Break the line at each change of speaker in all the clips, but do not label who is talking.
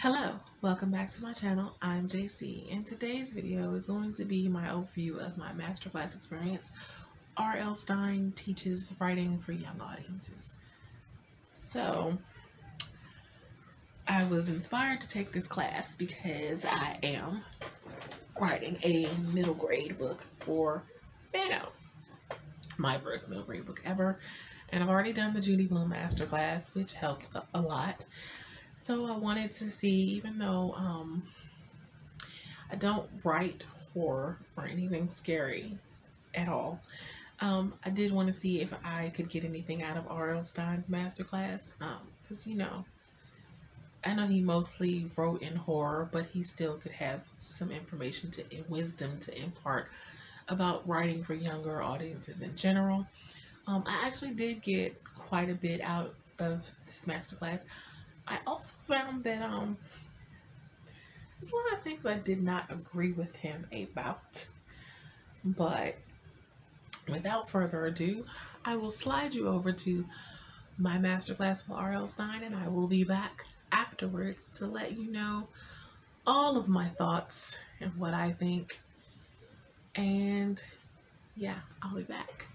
Hello, welcome back to my channel. I'm JC, and today's video is going to be my overview of my masterclass experience. R.L. Stine teaches writing for young audiences. So, I was inspired to take this class because I am writing a middle grade book for Nano, my first middle grade book ever, and I've already done the Judy Blume masterclass, which helped a lot. So I wanted to see, even though I don't write horror or anything scary at all, I did want to see if I could get anything out of R.L. Stine's masterclass, because I know he mostly wrote in horror, but he still could have some information and wisdom to impart about writing for younger audiences in general. I actually did get quite a bit out of this masterclass. I also found that there's a lot of things I did not agree with him about. But without further ado, I will slide you over to my masterclass with R.L. Stine, and I will be back afterwards to let you know all of my thoughts and what I think. And yeah, I'll be back.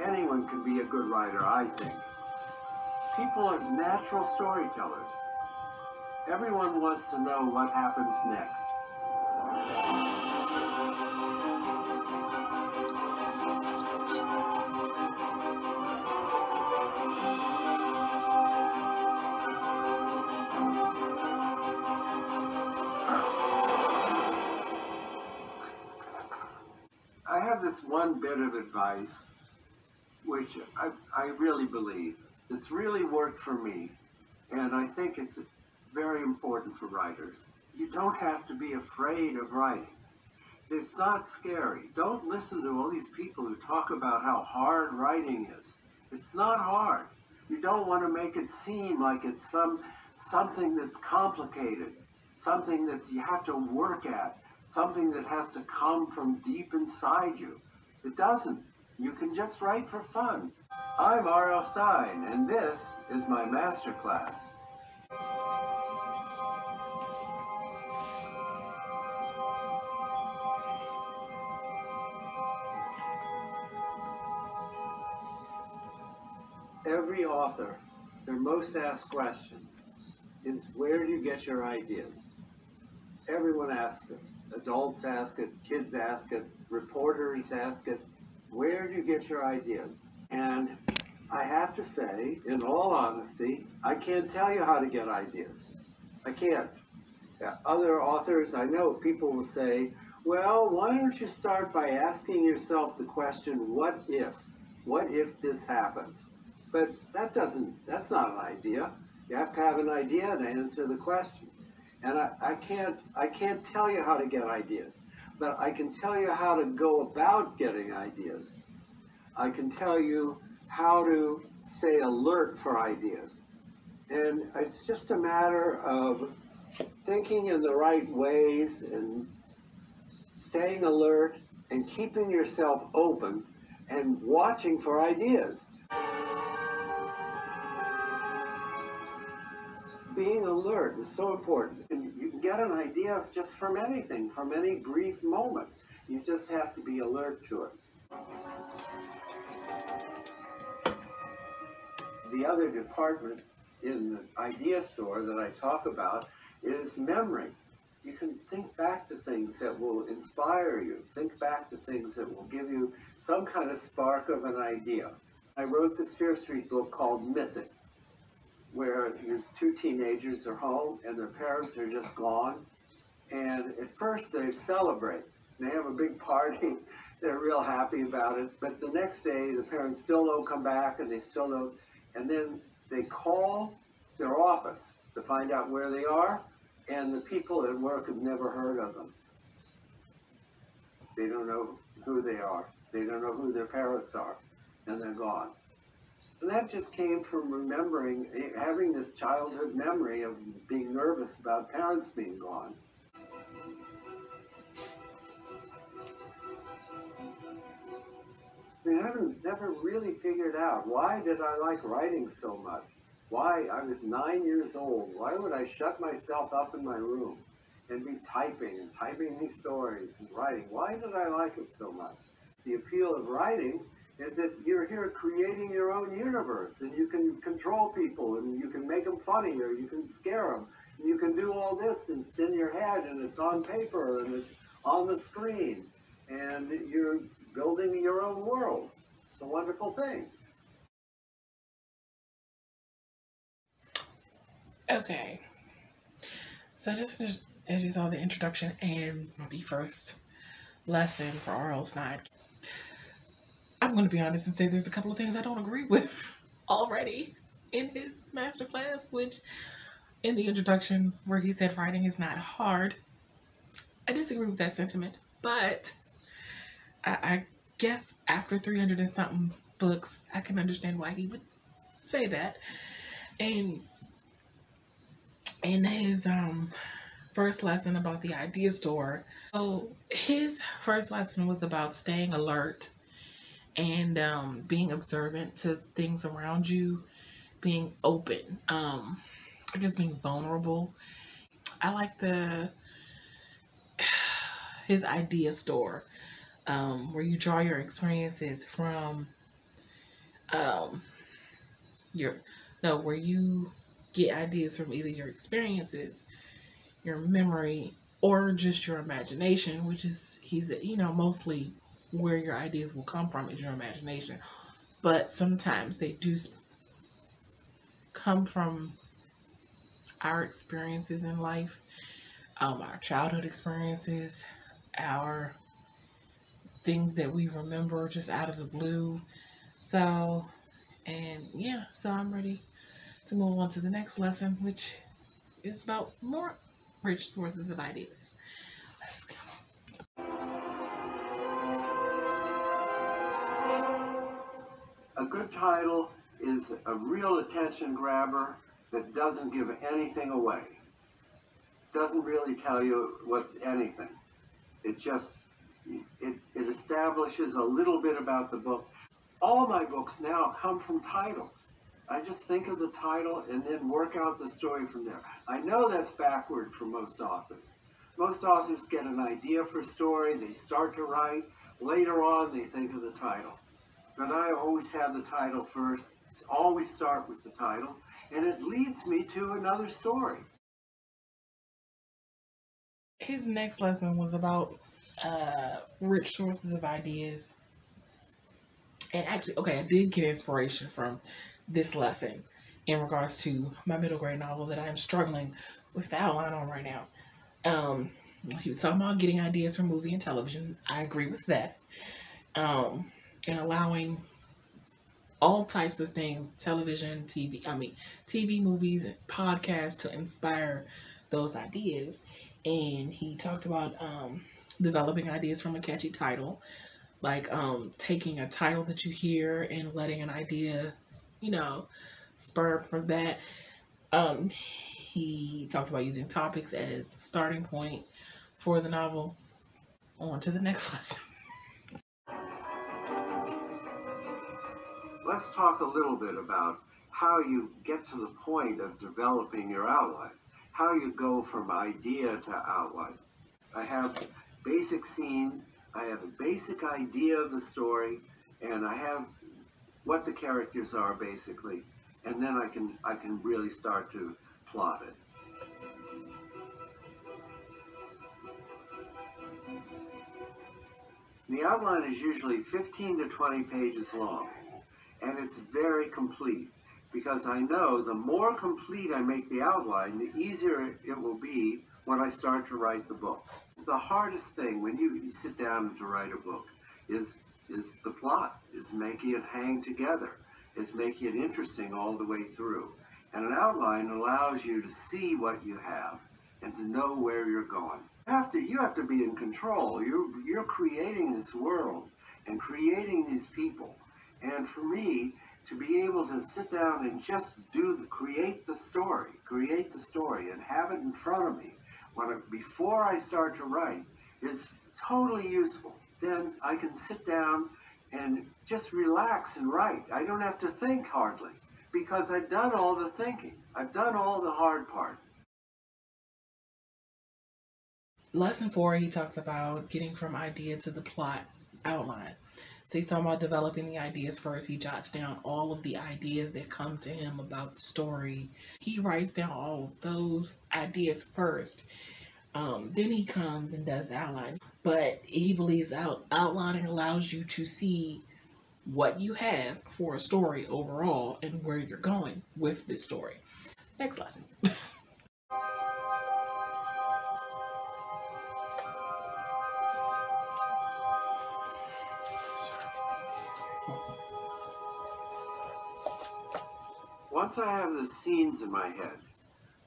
Anyone can be a good writer, I think. People are natural storytellers. Everyone wants to know what happens next. I have this one bit of advice which I really believe. It's really worked for me, and I think it's very important for writers. You don't have to be afraid of writing. It's not scary. Don't listen to all these people who talk about how hard writing is. It's not hard. You don't want to make it seem like it's something that's complicated, something that you have to work at, something that has to come from deep inside you. It doesn't. You can just write for fun. I'm R.L. Stine, and this is my masterclass. Every author, their most asked question is, where do you get your ideas? Everyone asks it. Adults ask it, kids ask it, reporters ask it. Where do you get your ideas? And I have to say, in all honesty, I can't tell you how to get ideas. I can't. Other authors, I know people will say, well, why don't you start by asking yourself the question, what if? What if this happens? But that's not an idea. You have to have an idea to answer the question. And I can't tell you how to get ideas, but I can tell you how to go about getting ideas. I can tell you how to stay alert for ideas. And it's just a matter of thinking in the right ways and staying alert and keeping yourself open and watching for ideas. Being alert is so important. And you can get an idea just from anything, from any brief moment. You just have to be alert to it. The other department in the idea store that I talk about is memory. You can think back to things that will inspire you. Think back to things that will give you some kind of spark of an idea. I wrote this Fear Street book called Missing, where these two teenagers are home and their parents are just gone. And at first they celebrate. They have a big party. They're real happy about it. But the next day, the parents still don't come back, and they still don't. And then they call their office to find out where they are, and the people at work have never heard of them. They don't know who they are. They don't know who their parents are, and they're gone. And that just came from remembering, having this childhood memory of being nervous about parents being gone. I mean, I haven't never really figured out, why did I like writing so much? Why, I was 9 years old, why would I shut myself up in my room and be typing these stories and writing? Why did I like it so much? The appeal of writing is that you're here creating your own universe, and you can control people, and you can make them funny, or you can scare them. And you can do all this, and it's in your head, and it's on paper, and it's on the screen, and you're building your own world. It's a wonderful thing.
Okay, so I just finished, as you saw, the introduction and the first lesson for R.L. Stine. I'm going to be honest and say there's a couple of things I don't agree with already in his masterclass, which in the introduction where he said writing is not hard, I disagree with that sentiment, but I guess after 300 and something books, I can understand why he would say that. And in his first lesson about the idea store, so his first lesson was about staying alert and being observant to things around you, being open, I guess being vulnerable. I like his idea store, where you draw your experiences from where you get ideas from either your experiences, your memory, or just your imagination, which is, mostly where your ideas will come from is your imagination. But sometimes they do come from our experiences in life, our childhood experiences, our things that we remember just out of the blue. So I'm ready to move on to the next lesson, which is about more rich sources of ideas. Let's go.
A good title is a real attention grabber that doesn't give anything away. Doesn't really tell you anything. It just, it establishes a little bit about the book. All my books now come from titles. I just think of the title and then work out the story from there. I know that's backward for most authors. Most authors get an idea for a story, they start to write, later on they think of the title. But I always have the title first, always start with the title, and it leads me to another story.
His next lesson was about rich sources of ideas. And actually, okay, I did get inspiration from this lesson in regards to my middle grade novel that I am struggling with the outline on right now. He was talking about getting ideas from movie and television. I agree with that. And allowing all types of things, television, TV, movies, and podcasts to inspire those ideas. And he talked about developing ideas from a catchy title, like taking a title that you hear and letting an idea, spur from that. He talked about using topics as starting point for the novel. On to the next lesson.
Let's talk a little bit about how you get to the point of developing your outline, how you go from idea to outline. I have basic scenes, I have a basic idea of the story, and I have what the characters are basically, and then I can really start to plot it. The outline is usually 15 to 20 pages long. And it's very complete, because I know the more complete I make the outline, the easier it will be when I start to write the book. The hardest thing when you sit down to write a book is the plot, is making it hang together, is making it interesting all the way through. And an outline allows you to see what you have and to know where you're going. You have to be in control. You're creating this world and creating these people. And for me, to be able to sit down and just create the story and have it in front of me before I start to write is totally useful. Then I can sit down and just relax and write. I don't have to think hardly because I've done all the thinking. I've done all the hard part.
Lesson 4, he talks about getting from idea to the plot outline. So he's talking about developing the ideas first. He jots down all of the ideas that come to him about the story. He writes down all of those ideas first. Then he comes and does the outline. But he believes outlining allows you to see what you have for a story overall and where you're going with this story. Next lesson.
Once I have the scenes in my head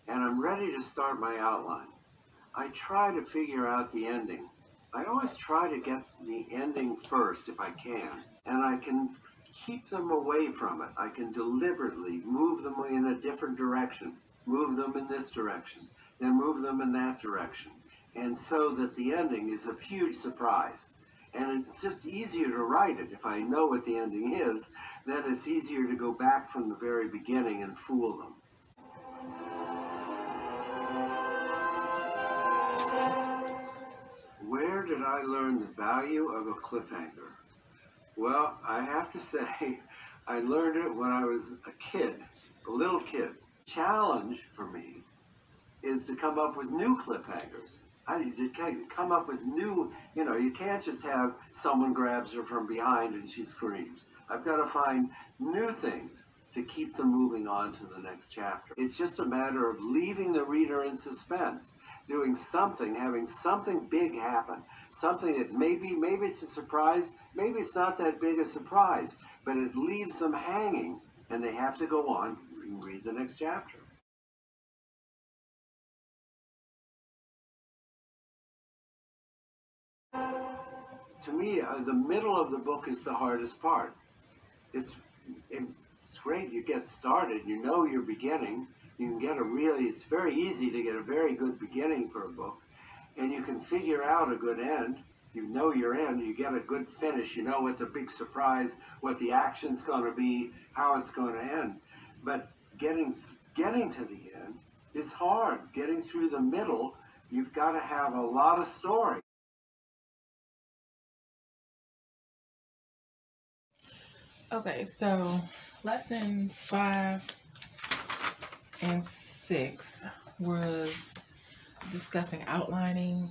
and I'm ready to start my outline, I try to figure out the ending. I always try to get the ending first if I can, and I can keep them away from it. I can deliberately move them in a different direction, move them in this direction, then move them in that direction, and so that the ending is a huge surprise. And it's just easier to write it if I know what the ending is, then it's easier to go back from the very beginning and fool them. Where did I learn the value of a cliffhanger? Well, I have to say, I learned it when I was a kid, a little kid. Challenge for me is to come up with new cliffhangers. I need to come up with new, you can't just have someone grabs her from behind and she screams. I've got to find new things to keep them moving on to the next chapter. It's just a matter of leaving the reader in suspense, doing something, having something big happen, something that maybe it's a surprise, maybe it's not that big a surprise, but it leaves them hanging and they have to go on and read the next chapter. To me, the middle of the book is the hardest part. It's great you get started, you know you're beginning, you can get it's very easy to get a very good beginning for a book, and you can figure out a good end, you know your end, you get a good finish, you know what the big surprise, what the action's going to be, how it's going to end. But getting to the end is hard. Getting through the middle, you've got to have a lot of story.
Okay, so lesson 5 and 6 was discussing outlining,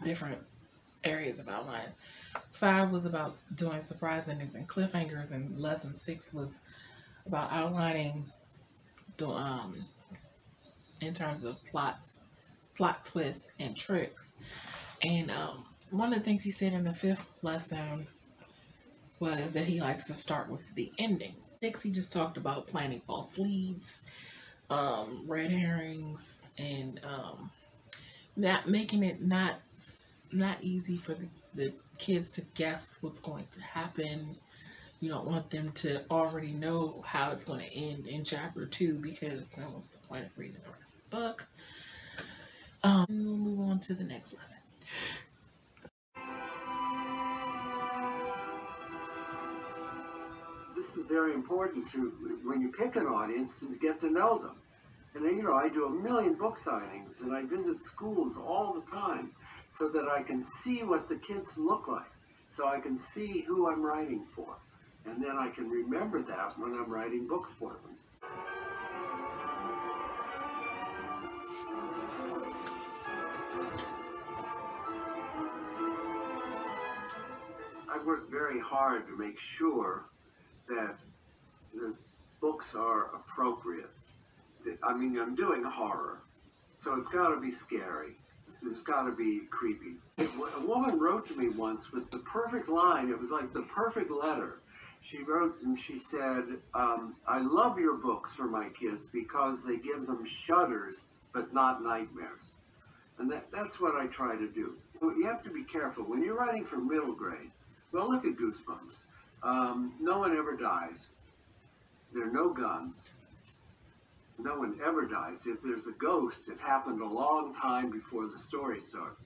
different areas of outline. 5 was about doing surprise endings and cliffhangers, and lesson 6 was about outlining in terms of plot twists and tricks. And one of the things he said in the 5th lesson was that he likes to start with the ending. 6, he just talked about planting false leads, red herrings, and not making it not easy for the kids to guess what's going to happen. You don't want them to already know how it's going to end in chapter 2, because then what's the point of reading the rest of the book? And we'll move on to the next lesson.
This is very important when you pick an audience to get to know them. And I do a million book signings and I visit schools all the time so that I can see what the kids look like, so I can see who I'm writing for. And then I can remember that when I'm writing books for them. I work very hard to make sure that the books are appropriate. I mean, I'm doing horror, so it's got to be scary. It's got to be creepy. A woman wrote to me once with the perfect line. It was like the perfect letter. She wrote and she said, I love your books for my kids because they give them shudders, but not nightmares. And that's what I try to do. You have to be careful. When you're writing for middle grade, well, look at Goosebumps. No one ever dies. There are no guns. No one ever dies. If there's a ghost, it happened a long time before the story started.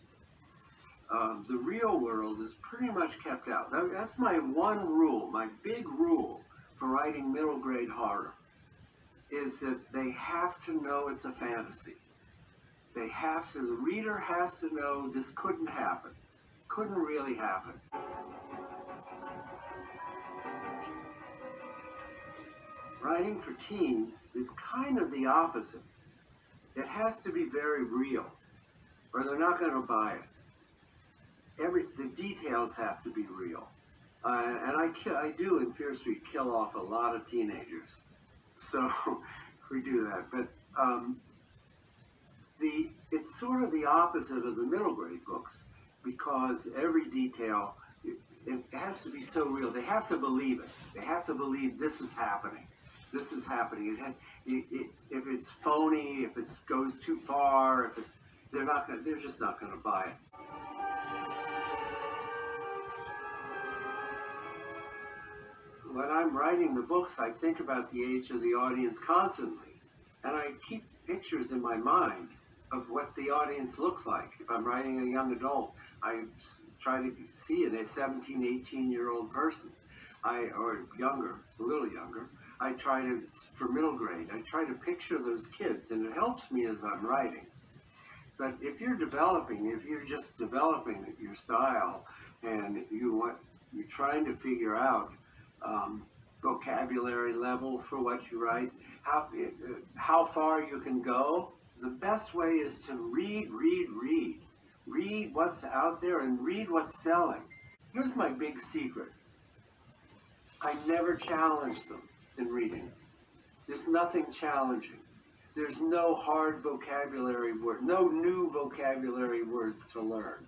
The real world is pretty much kept out. That's my one rule, my big rule for writing middle grade horror, is that they have to know it's a fantasy. They have to, the reader has to know this couldn't happen, couldn't really happen. Writing for teens is kind of the opposite. It has to be very real, or they're not going to buy it. The details have to be real. And I do in Fear Street kill off a lot of teenagers. So we do that. But it's sort of the opposite of the middle grade books, because every detail, it has to be so real. They have to believe it. They have to believe this is happening. This is happening. If it's phony, if it goes too far, they're just not going to buy it. When I'm writing the books, I think about the age of the audience constantly, and I keep pictures in my mind of what the audience looks like. If I'm writing a young adult, I try to see it, a 17, 18-year-old person, or younger, a little younger. I try to, for middle grade, I try to picture those kids, and it helps me as I'm writing. But if you're just developing your style, and you're trying to figure out vocabulary level for what you write, how far you can go, the best way is to read what's out there and read what's selling. Here's my big secret. I never challenge them in reading. There's nothing challenging. There's no hard vocabulary word, no new vocabulary words to learn.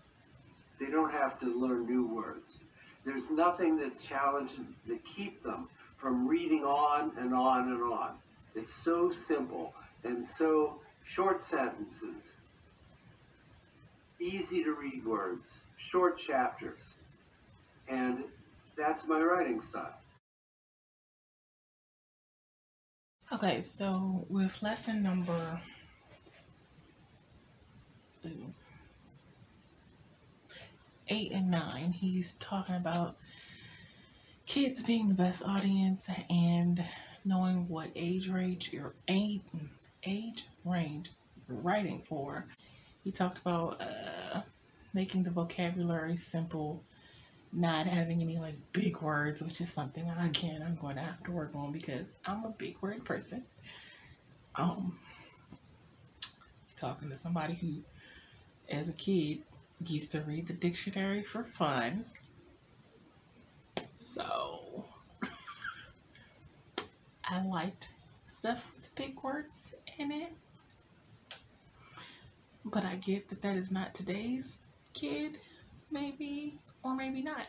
They don't have to learn new words. There's nothing that challenges to keep them from reading on and on and on. It's so simple and so short sentences, easy to read words, short chapters, and that's my writing style.
Okay, so with lesson number 8 and 9, he's talking about kids being the best audience and knowing what age range you're writing for. He talked about making the vocabulary simple, not having any like big words, which is something again I'm going to have to work on because I'm a big word person. Talking to somebody who, as a kid, used to read the dictionary for fun. So I liked stuff with big words in it. But I get that is not today's kid, maybe, or maybe not.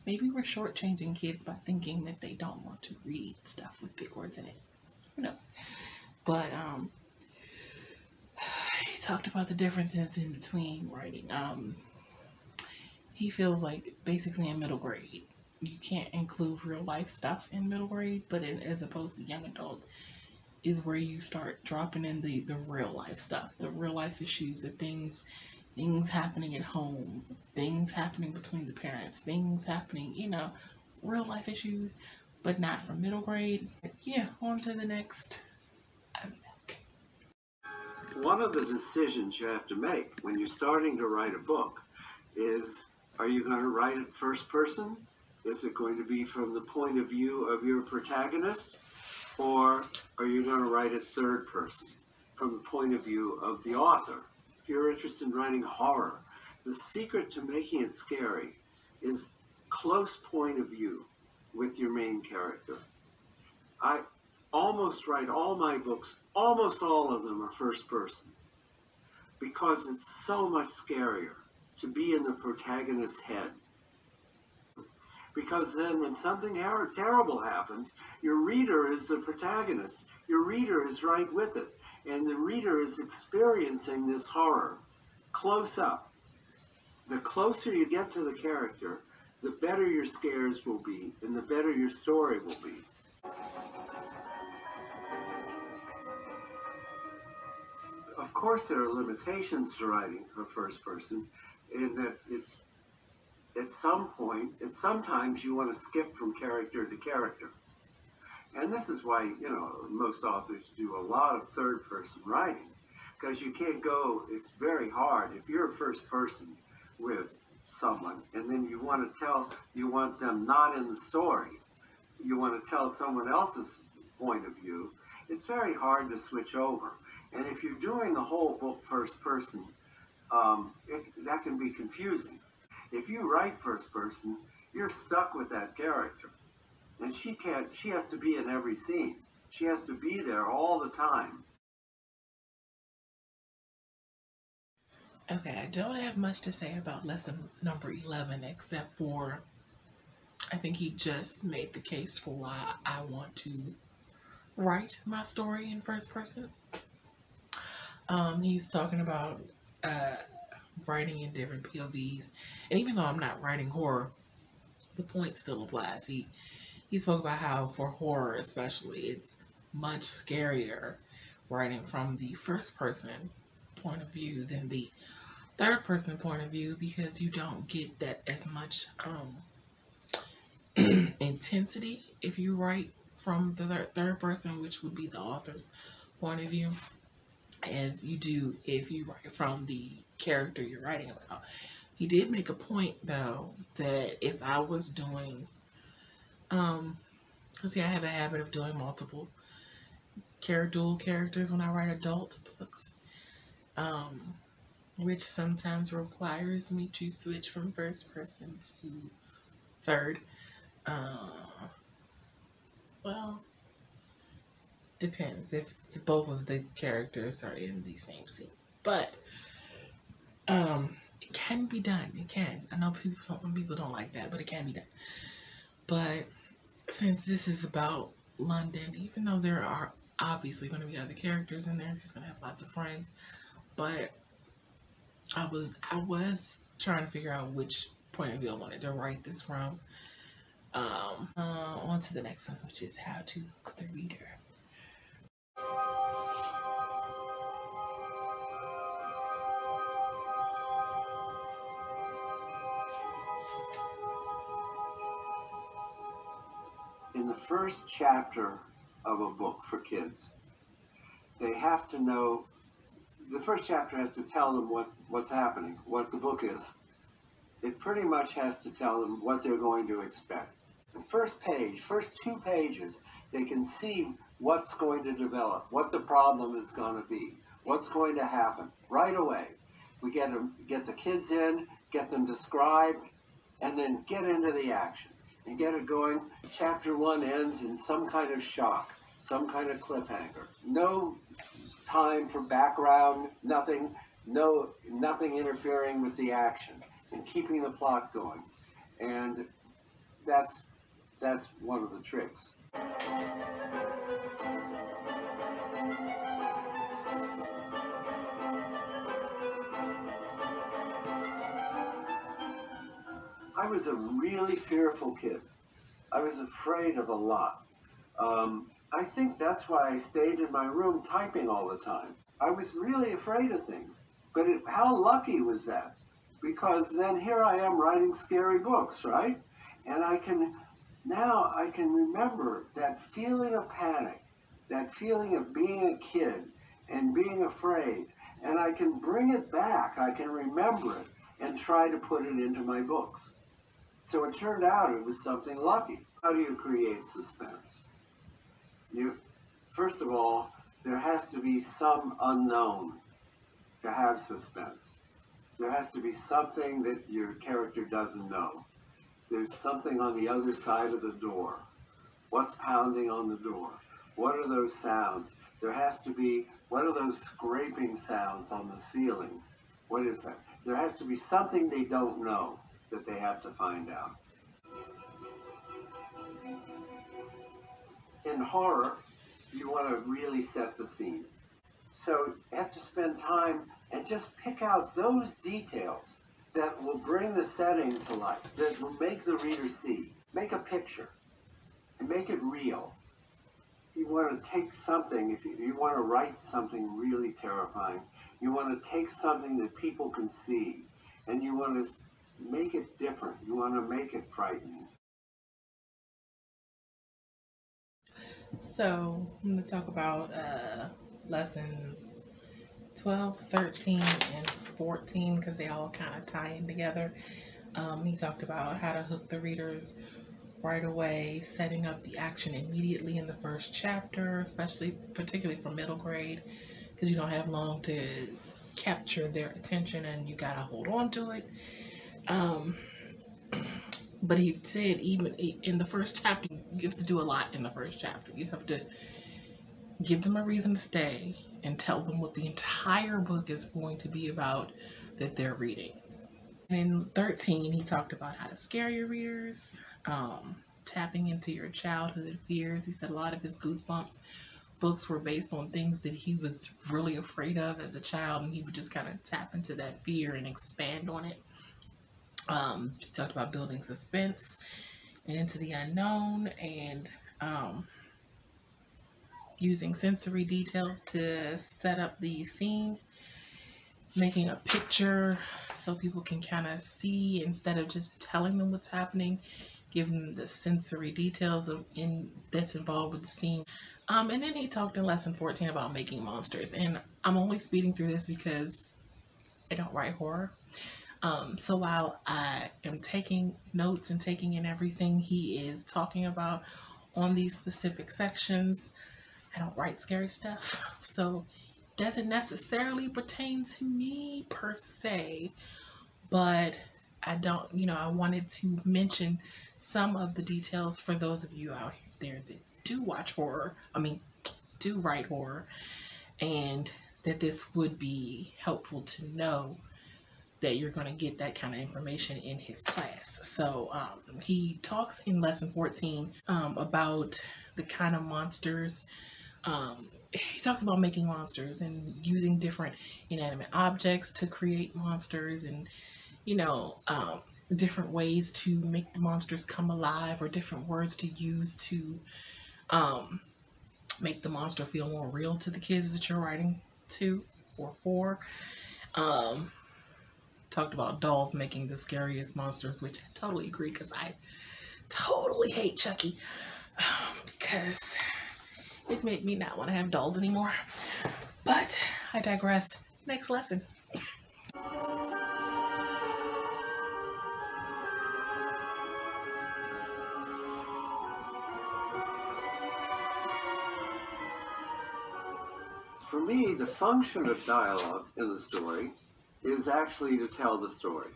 Maybe we're shortchanging kids by thinking that they don't want to read stuff with big words in it. Who knows? But he talked about the differences in between writing. He feels like basically in middle grade, you can't include real life stuff in middle grade, but as opposed to young adult, is where you start dropping in the real life stuff, the real life issues, the things happening at home, things happening between the parents, things happening, real life issues, but not from middle grade. Yeah, on to the next.
One of the decisions you have to make when you're starting to write a book is, are you going to write it first person? Is it going to be from the point of view of your protagonist? Or are you going to write it third person, from the point of view of the author? If you're interested in writing horror, the secret to making it scary is close point of view with your main character. I almost write all my books, almost all of them are first person, because it's so much scarier to be in the protagonist's head. Because then when something terrible happens, your reader is the protagonist. Your reader is right with it. And the reader is experiencing this horror close up. The closer you get to the character, the better your scares will be, and the better your story will be. Of course, there are limitations to writing for first person, in that it's at some point, sometimes you want to skip from character to character. And this is why, most authors do a lot of third-person writing, because you can't go, it's very hard. If you're a first person with someone, and then you want them not in the story, you want to tell someone else's point of view, it's very hard to switch over. And if you're doing the whole book first person, that can be confusing. If you write first person, you're stuck with that character. And she has to be in every scene. She has to be there all the time.
Okay, I don't have much to say about lesson number 11, except for I think he just made the case for why I want to write my story in first person. He was talking about writing in different POVs, and even though I'm not writing horror, the point still applies. He spoke about how for horror especially, it's much scarier writing from the first person point of view than the third person point of view, because you don't get that as much intensity if you write from the third person, which would be the author's point of view, as you do if you write from the character you're writing about. He did make a point though that if I was doing because I have a habit of doing multiple dual characters when I write adult books, which sometimes requires me to switch from first person to third. Well, depends if both of the characters are in the same scene. But it can be done. It can. I know some people don't like that, but it can be done. But since this is about London, even though there are obviously going to be other characters in there, she's going to have lots of friends, but I was trying to figure out which point of view I wanted to write this from. On to the next one, which is how to hook the reader.
In the first chapter of a book for kids, they have to know, the first chapter has to tell them what's happening, what the book is. It pretty much has to tell them what they're going to expect. The first 2 pages, they can see what's going to develop, what the problem is going to be, what's going to happen right away. We get the kids in, get them described, and then get into the action and get it going. Chapter 1 ends in some kind of shock, some kind of cliffhanger. No time for background, nothing interfering with the action and keeping the plot going. And that's one of the tricks. I was a really fearful kid. I was afraid of a lot. I think that's why I stayed in my room typing all the time. I was really afraid of things. But how lucky was that? Because then here I am writing scary books, right? And now I can remember that feeling of panic, that feeling of being a kid and being afraid. And I can bring it back, I can remember it, and try to put it into my books. So it turned out it was something lucky. How do you create suspense? First of all, there has to be some unknown to have suspense. There has to be something that your character doesn't know. There's something on the other side of the door. What's pounding on the door? What are those sounds? There has to be, what are those scraping sounds on the ceiling? What is that? There has to be something they don't know that they have to find out. In horror, you want to really set the scene. So you have to spend time and just pick out those details that will bring the setting to life, that will make the reader see. Make a picture and make it real. You want to take something, if you want to write something really terrifying, you want to take something that people can see and you want to make it different. You want to make it frightening.
So I'm going to talk about lessons 12, 13, and 14 because they all kind of tie in together. He talked about how to hook the readers right away, setting up the action immediately in the first chapter, particularly for middle grade, because you don't have long to capture their attention and you gotta hold on to it. But he said even in the first chapter, you have to do a lot in the first chapter. You have to give them a reason to stay and tell them what the entire book is going to be about that they're reading. And in 13, he talked about how to scare your readers, tapping into your childhood fears. He said a lot of his Goosebumps books were based on things that he was really afraid of as a child, and he would just kind of tap into that fear and expand on it. He talked about building suspense and into the unknown, and using sensory details to set up the scene, making a picture so people can kind of see instead of just telling them what's happening, giving them the sensory details that's involved with the scene. And then he talked in lesson 14 about making monsters, and I'm only speeding through this because I don't write horror. So while I am taking notes and taking in everything he is talking about on these specific sections, I don't write scary stuff, so it doesn't necessarily pertain to me per se, but I wanted to mention some of the details for those of you out there that do watch horror, do write horror, and that this would be helpful to know that you're going to get that kind of information in his class. So he talks in lesson 14 about the kind of monsters. He talks about making monsters and using different inanimate objects to create monsters, and different ways to make the monsters come alive, or different words to use to make the monster feel more real to the kids that you're writing to or for. Talked about dolls making the scariest monsters, which I totally agree, because I totally hate Chucky, because it made me not want to have dolls anymore. But I digress. Next lesson.
For me, the function of dialogue in the story is actually to tell the story.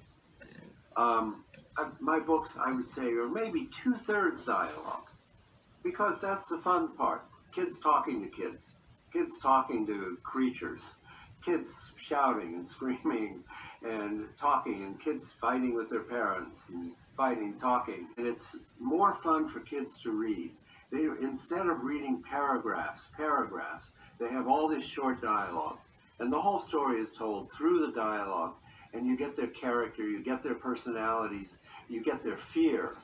My books, I would say, are maybe 2/3 dialogue, because that's the fun part. Kids talking to kids, kids talking to creatures, kids shouting and screaming and talking, and kids fighting with their parents and fighting, talking. And it's more fun for kids to read. Instead of reading paragraphs, they have all this short dialogue. And the whole story is told through the dialogue, and you get their character, you get their personalities, you get their fear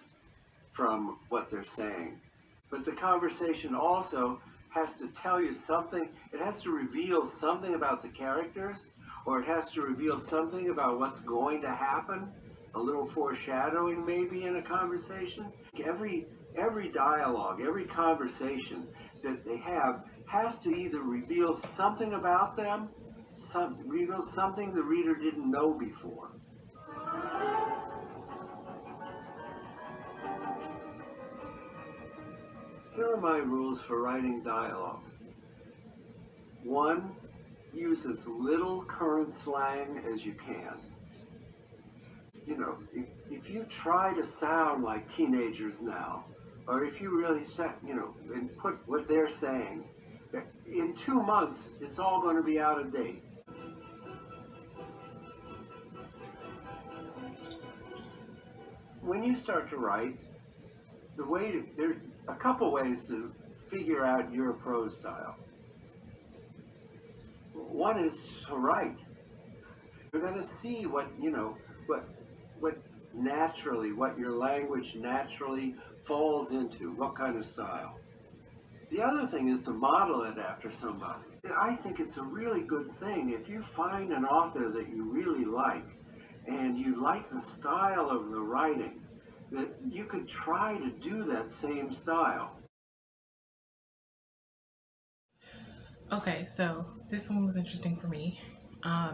from what they're saying. But the conversation also has to tell you something. It has to reveal something about the characters, or it has to reveal something about what's going to happen, a little foreshadowing maybe in a conversation. Every dialogue, every conversation that they have has to either reveal something about them, reveal something the reader didn't know before. Here are my rules for writing dialogue. 1, use as little current slang as you can. If you try to sound like teenagers now, or if you really and put what they're saying, in 2 months, it's all going to be out of date. When you start to write, there are a couple ways to figure out your prose style. One is to write. You're going to see what your language naturally falls into, what kind of style. The other thing is to model it after somebody. I think it's a really good thing if you find an author that you really like and you like the style of the writing, that you could try to do that same style.
Okay, so this one was interesting for me.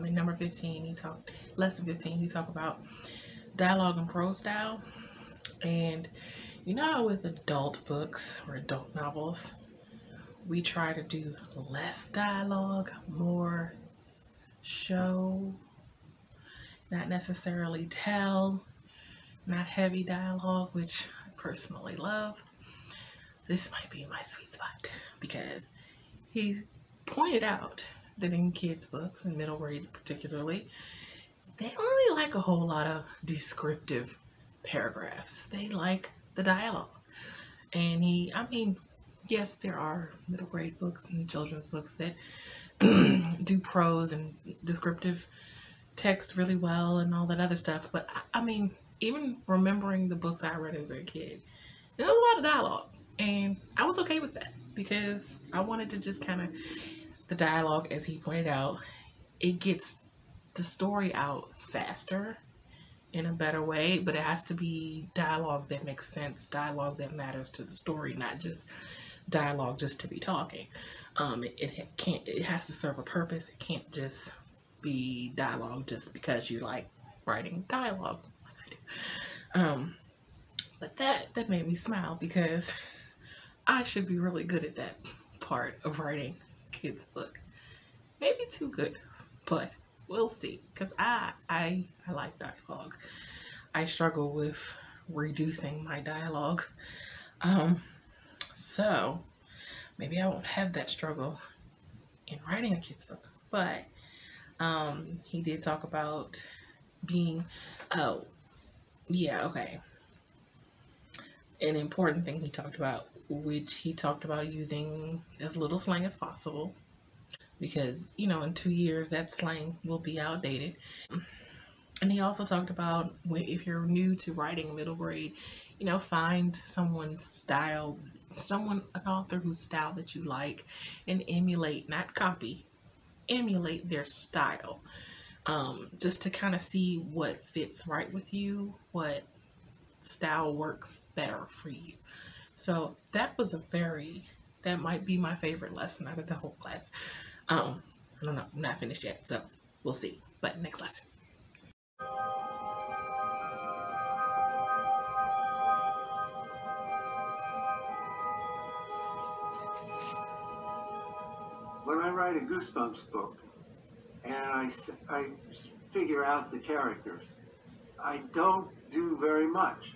In number 15, less than 15, he talked about dialogue and prose style. And you know, with adult books or adult novels, we try to do less dialogue, more show, not necessarily tell, not heavy dialogue, which I personally love. This might be my sweet spot because he pointed out that in kids' books, and middle grade particularly, they don't really like a whole lot of descriptive paragraphs. They like the dialogue. And I mean, yes, there are middle grade books and children's books that do prose and descriptive text really well and all that other stuff. But I mean, even remembering the books I read as a kid, there was a lot of dialogue. And I was okay with that because I wanted to just kind of, the dialogue, as he pointed out, it gets the story out faster in a better way, but it has to be dialogue that makes sense, dialogue that matters to the story, not just dialogue just to be talking. It has to serve a purpose. It can't just be dialogue just because you like writing dialogue like I do. But that made me smile because I should be really good at that part of writing a kid's book. Maybe too good, but we'll see. Because I like dialogue. I struggle with reducing my dialogue. So maybe I won't have that struggle in writing a kid's book. But he did talk about being, oh, yeah, okay. An important thing he talked about, which he talked about using as little slang as possible. Because, you know, in 2 years, that slang will be outdated. And he also talked about if you're new to writing middle grade, you know, find someone's style, an author whose style that you like, and emulate, not copy, emulate their style. Just to kind of see what fits right with you, what style works better for you. So that might be my favorite lesson out of the whole class. I don't know, I'm not finished yet, so we'll see. But next lesson.
When I write a Goosebumps book and I figure out the characters, I don't do very much.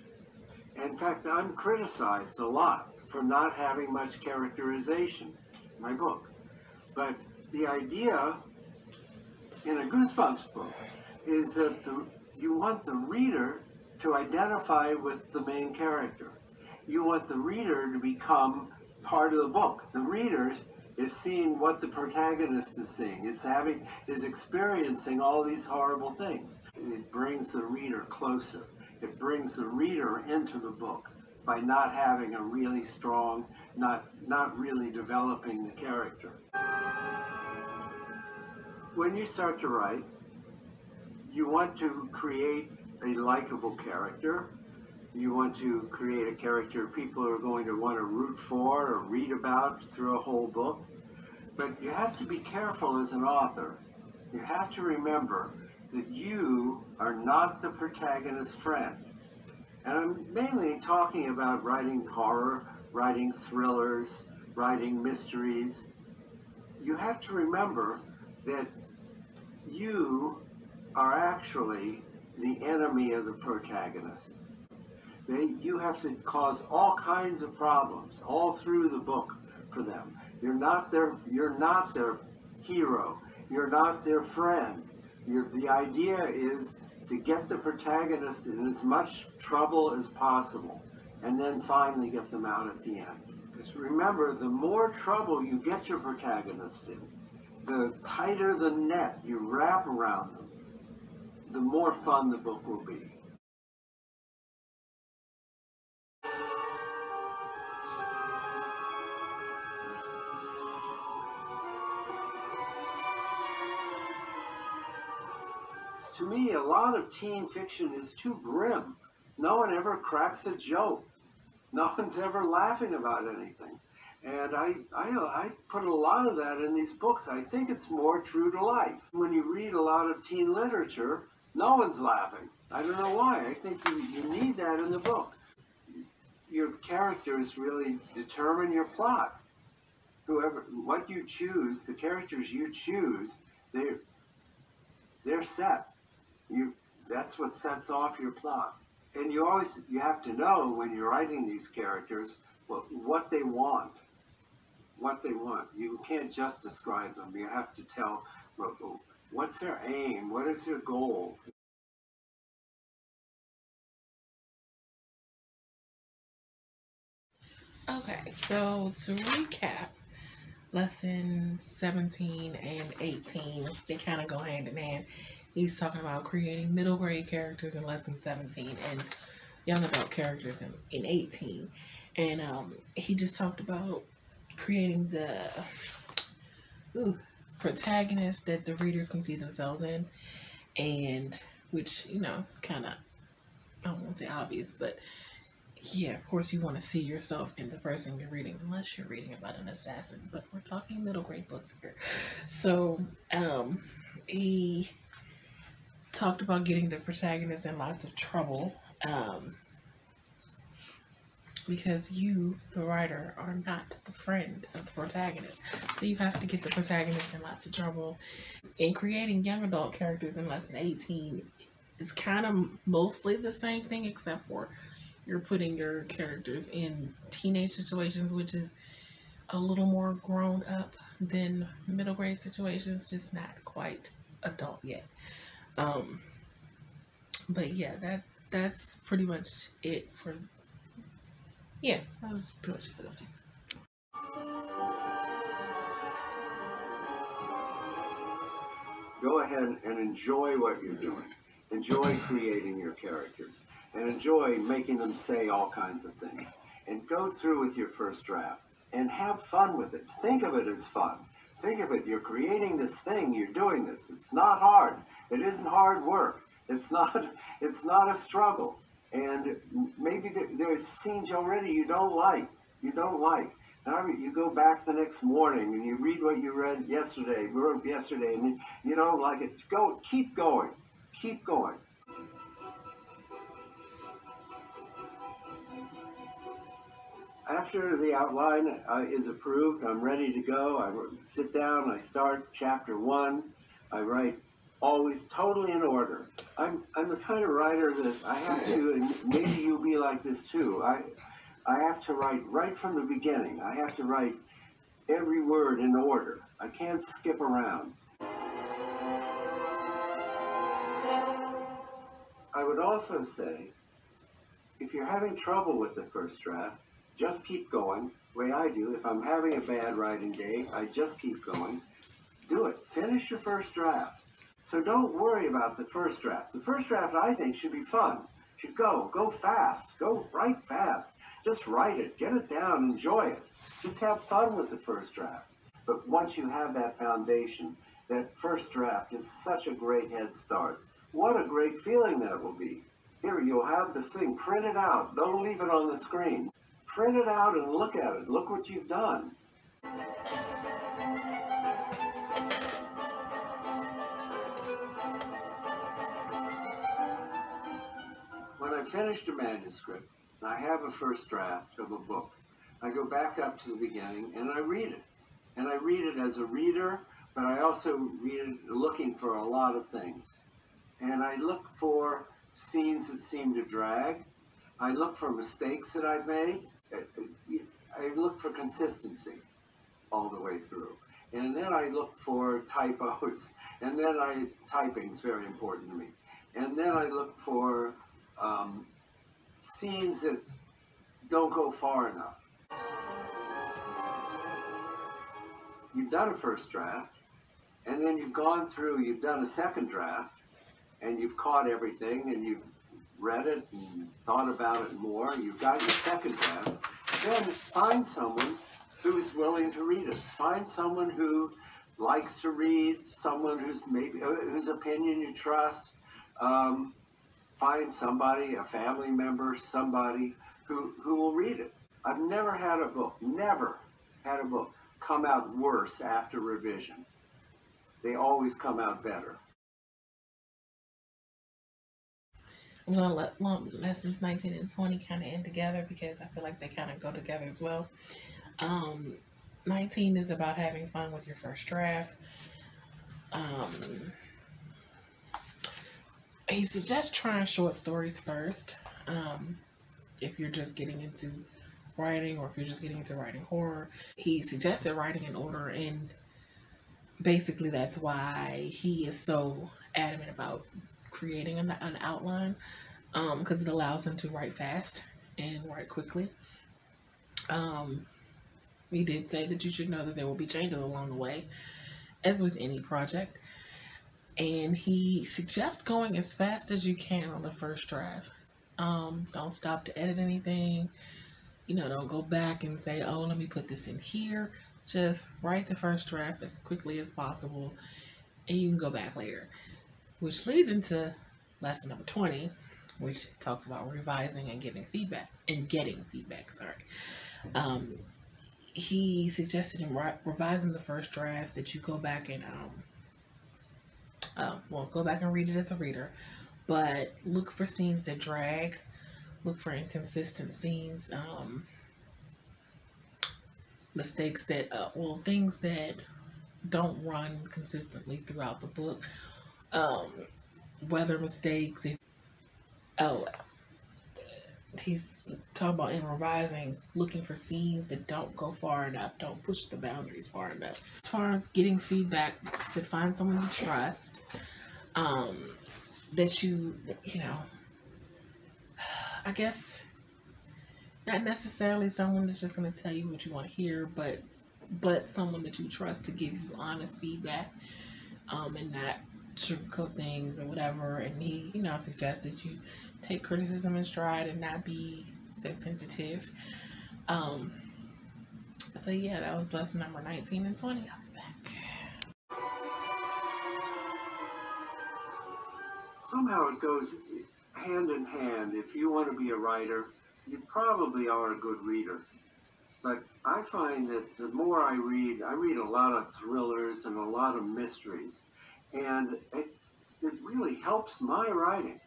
In fact, I'm criticized a lot for not having much characterization in my book. But the idea in a Goosebumps book is that you want the reader to identify with the main character. You want the reader to become part of the book. The reader is seeing what the protagonist is seeing, is experiencing all these horrible things. It brings the reader closer. It brings the reader into the book by not having a really strong, not really developing the character. When you start to write, you want to create a likable character. You want to create a character people are going to want to root for or read about through a whole book. But you have to be careful as an author. You have to remember that you are not the protagonist's friend. And I'm mainly talking about writing horror, writing thrillers, writing mysteries. You have to remember that you are actually the enemy of the protagonist. You have to cause all kinds of problems all through the book for them. You're not their hero. You're not their friend. The idea is to get the protagonist in as much trouble as possible and then finally get them out at the end. Because remember, the more trouble you get your protagonist in, the tighter the net you wrap around them, the more fun the book will be. to me, a lot of teen fiction is too grim. No one ever cracks a joke. No one's ever laughing about anything. And I put a lot of that in these books. I think it's more true to life. When you read a lot of teen literature, no one's laughing. I don't know why. I think you need that in the book. Your characters really determine your plot. What you choose, the characters you choose, they're set. That's what sets off your plot. And you have to know when you're writing these characters what they want. What they want. You can't just describe them. You have to tell what's their aim, what is their goal.
Okay, so to recap, lesson 17 and 18, they kind of go hand in hand. He's talking about creating middle grade characters in lesson 17 and young adult characters in 18. And he just talked about creating the protagonist that the readers can see themselves in, and which, you know, it's kind of, I don't want to say obvious, but yeah, of course you want to see yourself in the person you're reading, unless you're reading about an assassin, but we're talking middle grade books here. So he talked about getting the protagonist in lots of trouble, because you, the writer, are not the friend of the protagonist. So you have to get the protagonist in lots of trouble. In creating young adult characters in lesson 18, it's kind of mostly the same thing, except for you're putting your characters in teenage situations, which is a little more grown up than middle grade situations, just not quite adult yet. But yeah, that's pretty much it for, yeah, that was pretty much it for those two.
Go ahead and enjoy what you're doing. Enjoy creating your characters. And enjoy making them say all kinds of things. And go through with your first draft. And have fun with it. Think of it as fun. Think of it, you're creating this thing, you're doing this. It's not hard. It isn't hard work. It's not a struggle. And maybe there's scenes already you don't like. Now you go back the next morning and you read what you wrote yesterday, and you don't like it. Keep going. Keep going. After the outline is approved, I'm ready to go. I sit down, I start chapter 1. I write always totally in order. I'm the kind of writer that I have to, and maybe you'll be like this too, I have to write right from the beginning. I have to write every word in order. I can't skip around. I would also say, if you're having trouble with the first draft, just keep going, the way I do. If I'm having a bad writing day, I just keep going. Do it. Finish your first draft. So don't worry about the first draft. The first draft, I think, should be fun. Should go fast. Go write fast. Just write it. Get it down. Enjoy it. Just have fun with the first draft. But once you have that foundation, that first draft is such a great head start. What a great feeling that will be. Here, you'll have this thing printed out. Don't leave it on the screen. Print it out and look at it. Look what you've done. When I've finished a manuscript, and I have a first draft of a book, I go back up to the beginning and I read it. And I read it as a reader, but I also read it looking for a lot of things. And I look for scenes that seem to drag. I look for mistakes that I've made. I look for consistency all the way through. And then I look for typos. And then typing is very important to me. And then I look for scenes that don't go far enough. You've done a first draft, and then you've gone through, you've done a second draft, and you've caught everything, and you've read it and thought about it more, and you've got your second draft. Then find someone who's willing to read it. Find someone who likes to read, someone whose opinion you trust, Find somebody, a family member, somebody who will read it. I've never had a book come out worse after revision. They always come out better.
I'm going to let lessons 19 and 20 kind of end together because I feel like they kind of go together as well. 19 is about having fun with your first draft. He suggests trying short stories first. If you're just getting into writing, or if you're just getting into writing horror. He suggested writing in order, and basically that's why he is so adamant about creating an outline, because it allows him to write fast and write quickly. He did say that you should know that there will be changes along the way, as with any project. And he suggests going as fast as you can on the first draft. Don't stop to edit anything. Don't go back and say, oh, let me put this in here. Just write the first draft as quickly as possible, and you can go back later. Which leads into lesson number 20, which talks about revising and getting feedback. He suggested in revising the first draft that you go back and go back and read it as a reader, but look for scenes that drag, look for inconsistent scenes, mistakes that, things that don't run consistently throughout the book, weather mistakes. He's talking about in revising, looking for scenes that don't go far enough, don't push the boundaries far enough. As far as getting feedback, to find someone you trust, that I guess not necessarily someone that's just going to tell you what you want to hear, but someone that you trust to give you honest feedback, and not sugarcoat things or whatever. And he, suggests that you take criticism in stride and not be so sensitive. So yeah, that was lesson number 19 and 20. I'll be back.
Somehow it goes hand in hand. If you want to be a writer, you probably are a good reader. But I find that the more I read a lot of thrillers and a lot of mysteries. And it really helps my writing.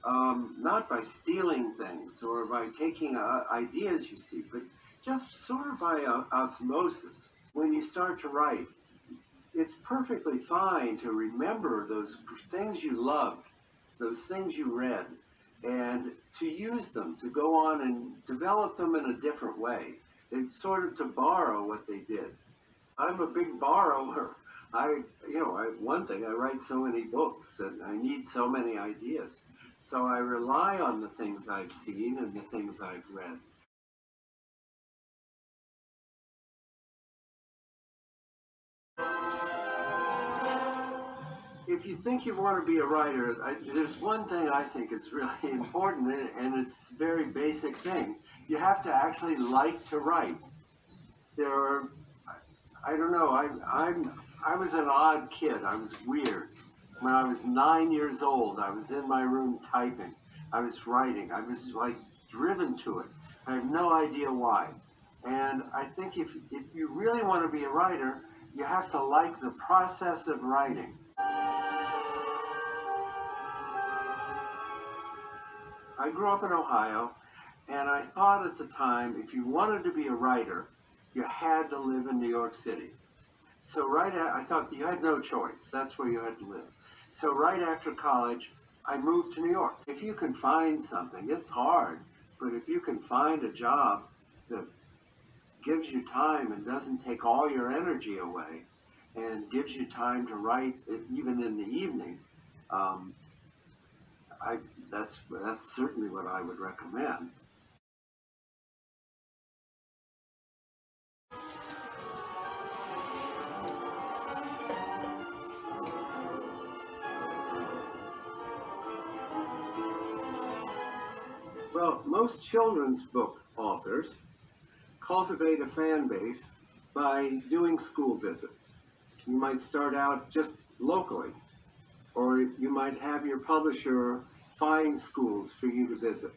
Not by stealing things or by taking ideas you see, but just sort of by osmosis. When you start to write, it's perfectly fine to remember those things you loved, those things you read, and to use them, to go on and develop them in a different way. It's sort of to borrow what they did. I'm a big borrower. One thing, I write so many books and I need so many ideas. So I rely on the things I've seen and the things I've read. If you think you want to be a writer, there's one thing I think is really important, and it's a very basic thing. You have to actually like to write. I don't know, I was an odd kid. I was weird. When I was 9 years old, I was in my room typing. I was writing. I was like driven to it. I have no idea why. And I think if you really want to be a writer, you have to like the process of writing. I grew up in Ohio, and I thought at the time, if you wanted to be a writer, you had to live in New York City. So I thought you had no choice. That's where you had to live. So right after college, I moved to New York. If you can find something, it's hard, but if you can find a job that gives you time and doesn't take all your energy away and gives you time to write even in the evening, that's certainly what I would recommend. Well, most children's book authors cultivate a fan base by doing school visits. You might start out just locally Or you might have your publisher find schools for you to visit.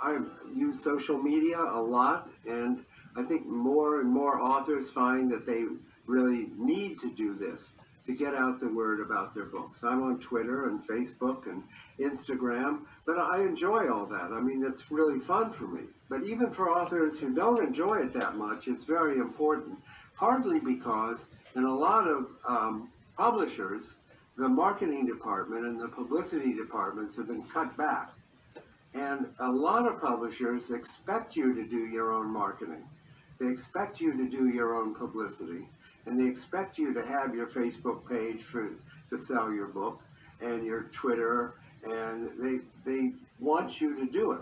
I use social media a lot, and I think more and more authors find that they really need to do this to get out the word about their books. I'm on Twitter and Facebook and Instagram, but I enjoy all that. I mean, it's really fun for me. But even for authors who don't enjoy it that much, it's very important, partly because in a lot of publishers, the marketing department and the publicity departments have been cut back. And a lot of publishers expect you to do your own marketing. They expect you to do your own publicity. And they expect you to have your Facebook page to sell your book, and your Twitter, and they want you to do it.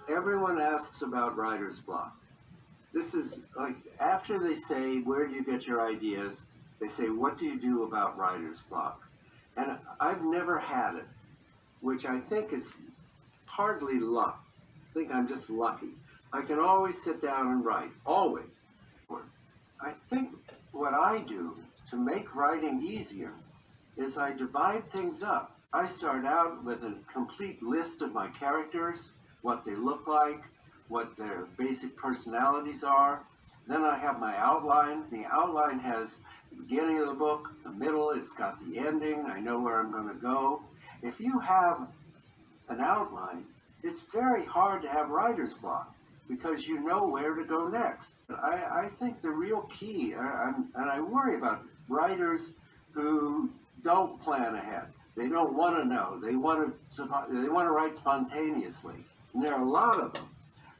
Everyone asks about writer's block. This is like, after they say, where do you get your ideas? They say, what do you do about writer's block? And I've never had it, which I think is hardly luck. I think I'm just lucky. I can always sit down and write, always. I think what I do to make writing easier is I divide things up. I start out with a complete list of my characters, what they look like, what their basic personalities are. Then I have my outline. The outline has the beginning of the book, the middle, it's got the ending, I know where I'm going to go. If you have an outline, it's very hard to have writer's block because you know where to go next. I think the real key, and I worry about writers who don't plan ahead. They don't want to know. They want to write spontaneously. And there are a lot of them.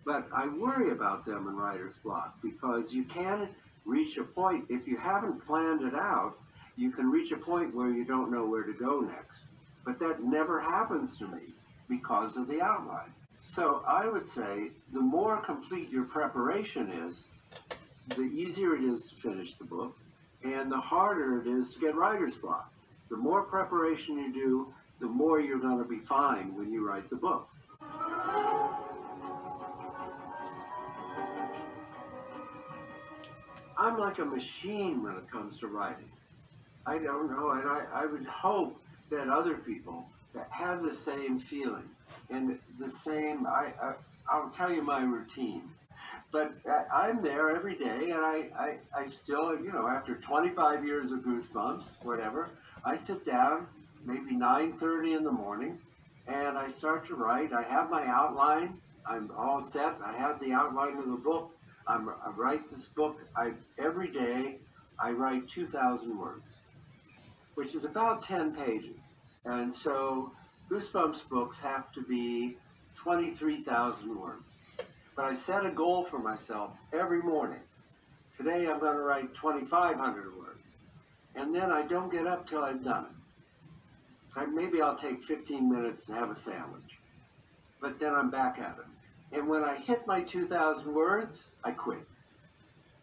But I worry about them in writer's block because you can reach a point, if you haven't planned it out, you can reach a point where you don't know where to go next. But that never happens to me because of the outline. So I would say the more complete your preparation is, the easier it is to finish the book, and the harder it is to get writer's block. The more preparation you do, the more you're going to be fine when you write the book. I'm like a machine when it comes to writing. I don't know, and I would hope that other people that have the same feeling and the same, I'll tell you my routine. But I'm there every day, and I still, you know, after 25 years of Goosebumps, whatever, I sit down maybe 9:30 in the morning, and I start to write. I have my outline. I'm all set. I have the outline of the book. I write this book. Every day, I write 2,000 words, which is about 10 pages. And so Goosebumps books have to be 23,000 words. But I set a goal for myself every morning. Today I'm going to write 2,500 words. And then I don't get up till I've done it. Maybe I'll take 15 minutes to have a sandwich. But then I'm back at it. And when I hit my 2,000 words, I quit.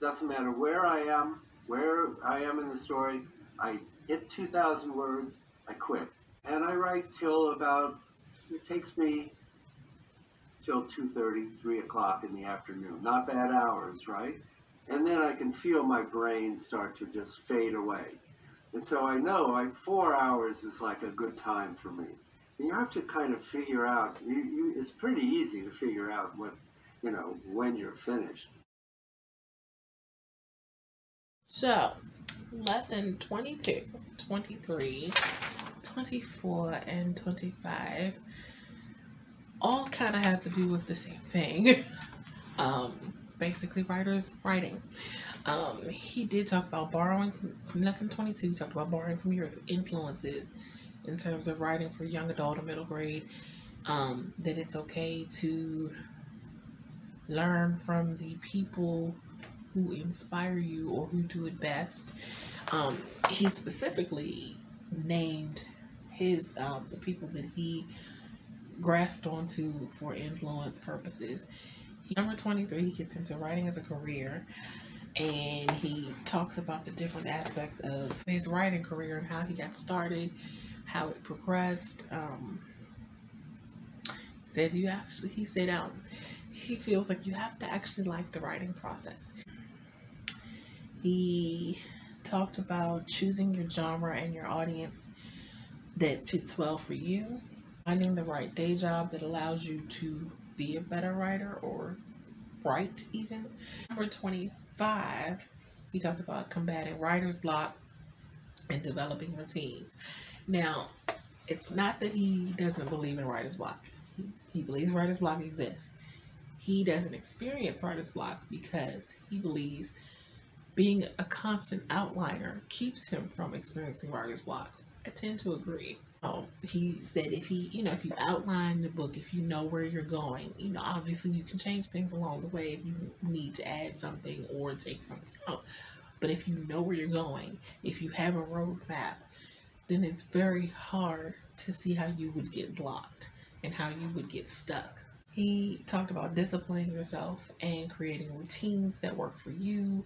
Doesn't matter where I am in the story, I hit 2,000 words, I quit. And I write till it takes me till 2:30, 3 o'clock in the afternoon. Not bad hours, right? And then I can feel my brain start to just fade away. And so I know like 4 hours is like a good time for me. And you have to kind of figure out, it's pretty easy to figure out when you're finished.
So, lesson 22, 23, 24, and 25 all kind of have to do with the same thing. Basically, writing. He did talk about borrowing from lesson 22. He talked about borrowing from your influences in terms of writing for young adult or middle grade. That it's okay to learn from the people who inspire you or who do it best. He specifically named the people that he grasped onto for influence purposes. Number 23, he gets into writing as a career, and he talks about the different aspects of his writing career and how he got started, how it progressed. said he said he feels like you have to actually like the writing process. He talked about choosing your genre and your audience that fits well for you, finding the right day job that allows you to be a better writer or write even. Number 25, he talked about combating writer's block and developing routines. Now, it's not that he doesn't believe in writer's block. He believes writer's block exists. He doesn't experience writer's block because he believes being a constant outliner keeps him from experiencing writer's block. I tend to agree. He said if you outline the book, if you know where you're going, obviously you can change things along the way if you need to add something or take something out. But if you know where you're going, if you have a roadmap, then it's very hard to see how you would get blocked and how you would get stuck. He talked about disciplining yourself and creating routines that work for you,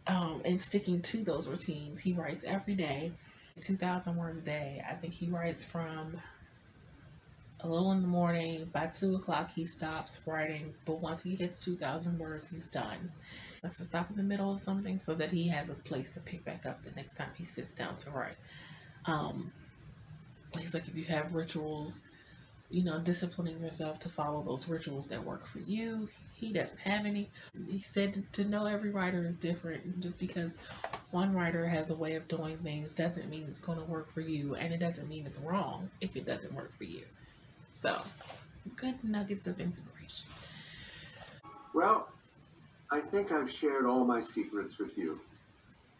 and sticking to those routines. He writes every day, 2,000 words a day. I think he writes from a little in the morning. By 2 o'clock, he stops writing. But once he hits 2,000 words, he's done. He likes to stop in the middle of something so that he has a place to pick back up the next time he sits down to write. He's like, if you have rituals, disciplining yourself to follow those rituals that work for you. He doesn't have any. He said to know every writer is different. Just because one writer has a way of doing things doesn't mean it's going to work for you, and it doesn't mean it's wrong if it doesn't work for you. So, good nuggets of inspiration.
Well, I think I've shared all my secrets with you.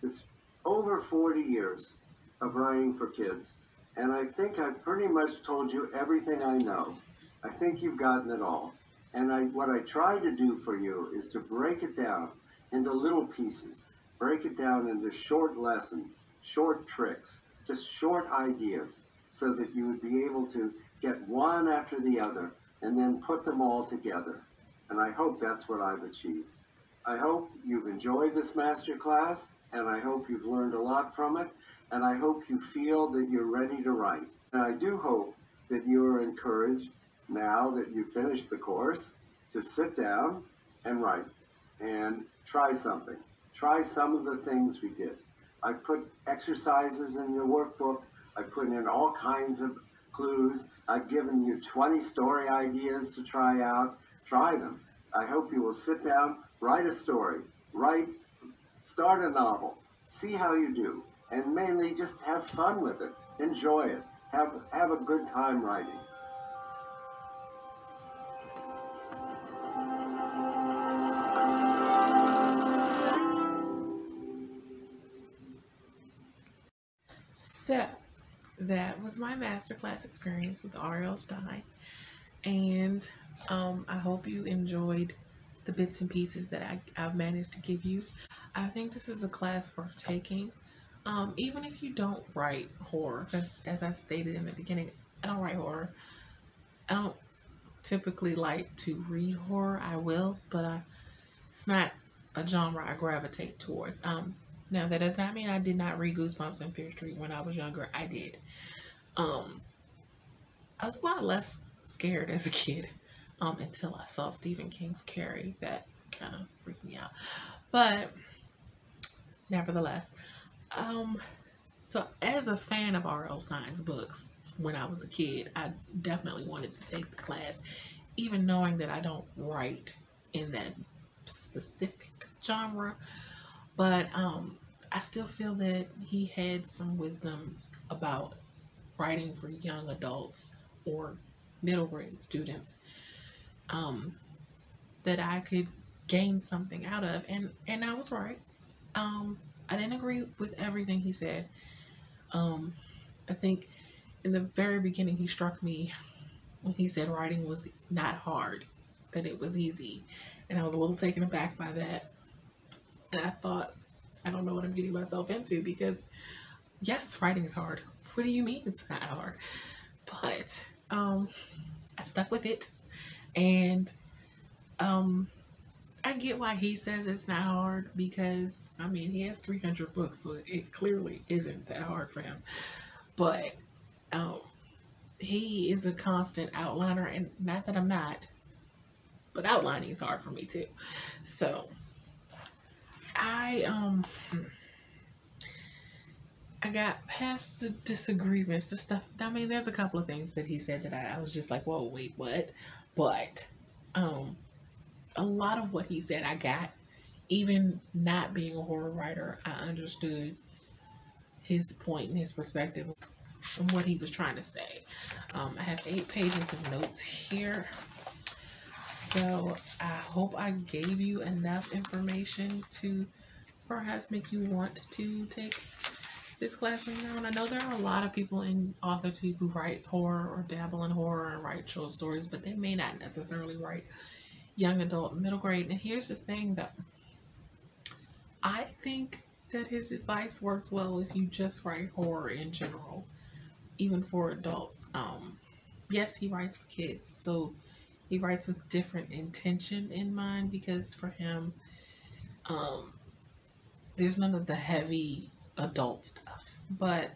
It's over 40 years of writing for kids, and I think I've pretty much told you everything I know. I think you've gotten it all. And what I try to do for you is to break it down into little pieces. Break it down into short lessons, short tricks, just short ideas, so that you would be able to get one after the other and then put them all together. And I hope that's what I've achieved. I hope you've enjoyed this masterclass, and I hope you've learned a lot from it, and I hope you feel that you're ready to write. And I do hope that you're encouraged, now that you've finished the course, to sit down and write and try something. Try some of the things we did. I put exercises in the workbook. I put in all kinds of clues. I've given you 20 story ideas to try out. Try them. I hope you will sit down, write a story, start a novel, see how you do, and mainly just have fun with it. Enjoy it. Have a good time writing.
So, that was my masterclass experience with R.L. Stine, and I hope you enjoyed the bits and pieces that I've managed to give you. I think this is a class worth taking, even if you don't write horror, because as I stated in the beginning, I don't write horror. I don't typically like to read horror. I will, but it's not a genre I gravitate towards. Now, that does not mean I did not read Goosebumps and Fear Street when I was younger. I did. I was a lot less scared as a kid until I saw Stephen King's Carrie. That kind of freaked me out. But nevertheless, so as a fan of R.L. Stine's books when I was a kid, I definitely wanted to take the class, even knowing that I don't write in that specific genre. But I still feel that he had some wisdom about writing for young adults or middle grade students that I could gain something out of, and I was right. I didn't agree with everything he said. I think in the very beginning he struck me when he said writing was not hard, that it was easy, and I was a little taken aback by that. And I thought, I don't know what I'm getting myself into, because yes, writing is hard. What do you mean it's not hard? But I stuck with it, and I get why he says it's not hard, because I mean, he has 300 books, so it clearly isn't that hard for him. But he is a constant outliner, and not that I'm not, but outlining is hard for me too. So I got past the disagreements, the stuff. I mean, there's a couple of things that he said that I was just like, whoa, wait, what? But a lot of what he said I got. Even not being a horror writer, I understood his point and his perspective and what he was trying to say. I have 8 pages of notes here. So I hope I gave you enough information to perhaps make you want to take this class on your own. I know there are a lot of people in AuthorTube who write horror or dabble in horror and write short stories, but they may not necessarily write young adult, middle grade. And here's the thing, though. I think that his advice works well if you just write horror in general, even for adults. Yes, he writes for kids, so he writes with different intention in mind, because for him, there's none of the heavy adult stuff. But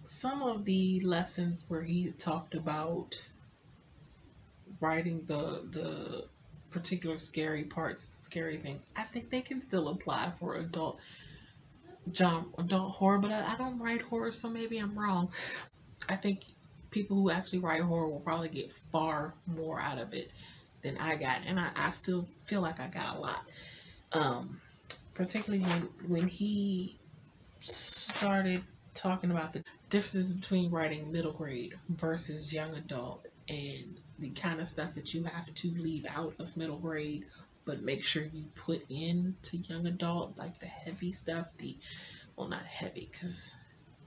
some of the lessons where he talked about writing the particular scary parts, scary things, I think they can still apply for adult horror. But I don't write horror, so maybe I'm wrong. I think people who actually write horror will probably get far more out of it than I got, and I still feel like I got a lot. Particularly when he started talking about the differences between writing middle grade versus young adult, and the kind of stuff that you have to leave out of middle grade but make sure you put into young adult, like the heavy stuff, well, not heavy, because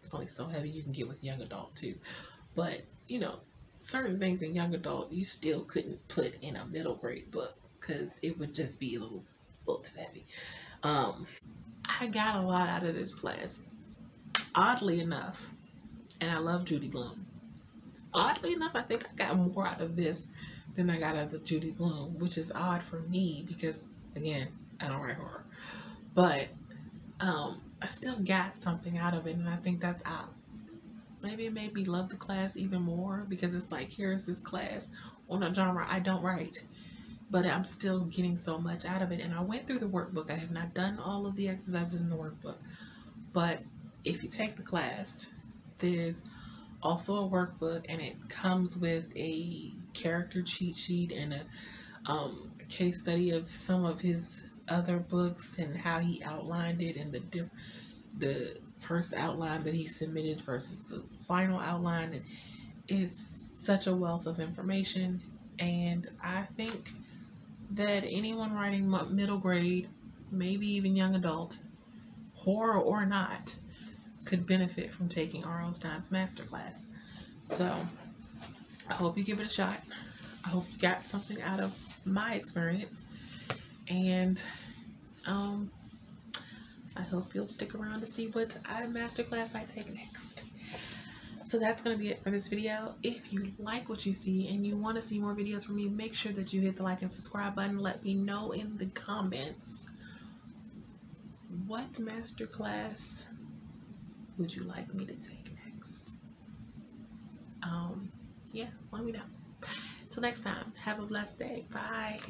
it's only so heavy you can get with young adult too, but you know, certain things in young adult you still couldn't put in a middle grade book because it would just be a little too heavy. I got a lot out of this class, oddly enough, and I love Judy Blume. Oddly enough, I think I got more out of this than I got out of Judy Blume, which is odd for me because, again, I don't write horror. But I still got something out of it, and I think that maybe it made me love the class even more, because it's like, here's this class on a genre I don't write, but I'm still getting so much out of it. And I went through the workbook. I have not done all of the exercises in the workbook, but if you take the class, there's also a workbook, and it comes with a character cheat sheet and a case study of some of his other books and how he outlined it, and the first outline that he submitted versus the final outline. And it's such a wealth of information, and I think that anyone writing middle grade, maybe even young adult, horror or not, could benefit from taking R.L. Stine's masterclass. So I hope you give it a shot. I hope you got something out of my experience, and I hope you'll stick around to see what masterclass I take next. So that's going to be it for this video. If you like what you see and you want to see more videos from me, make sure that you hit the like and subscribe button. Let me know in the comments, what masterclass would you like me to take next? Yeah, let me know. Till next time, have a blessed day. Bye.